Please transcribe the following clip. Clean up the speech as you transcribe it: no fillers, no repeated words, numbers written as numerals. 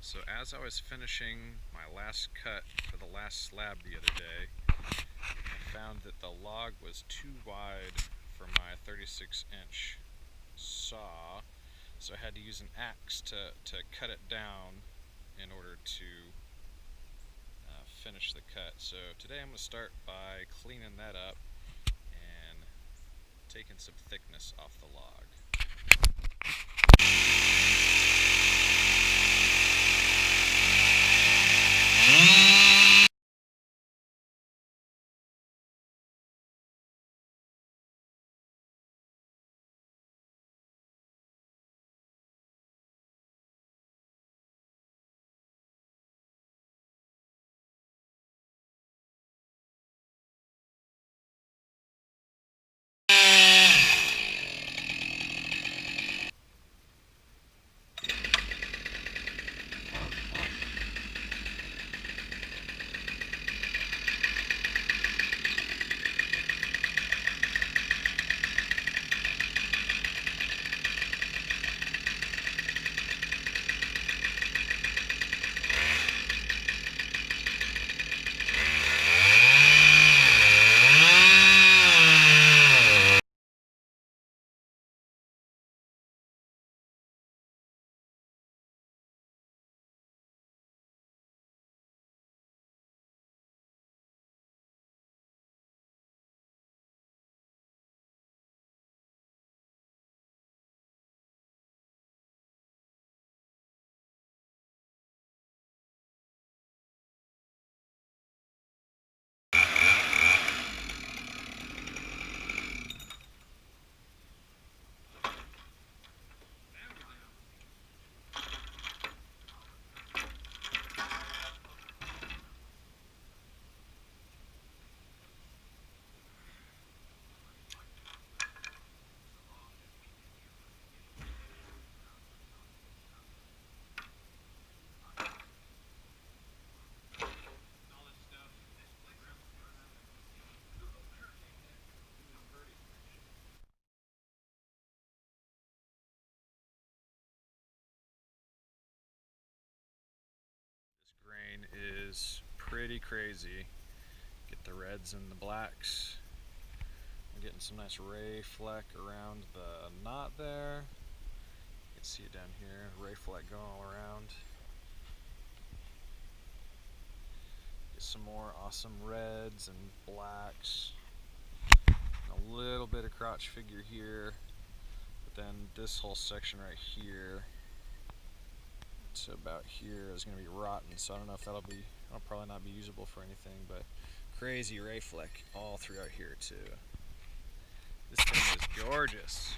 So as I was finishing my last cut for the last slab the other day, I found that the log was too wide for my 36-inch saw, so I had to use an axe to cut it down in order to finish the cut. So today I'm going to start by cleaning that up and taking some thickness off the log. This grain is pretty crazy. Get the reds and the blacks. I'm getting some nice ray fleck around the knot there. You can see it down here, ray fleck going all around. Get some more awesome reds and blacks. And a little bit of crotch figure here. But then this whole section right here to about here is going to be rotten, so I don't know if that'll probably not be usable for anything, but crazy ray fleck all throughout here too. This thing is gorgeous.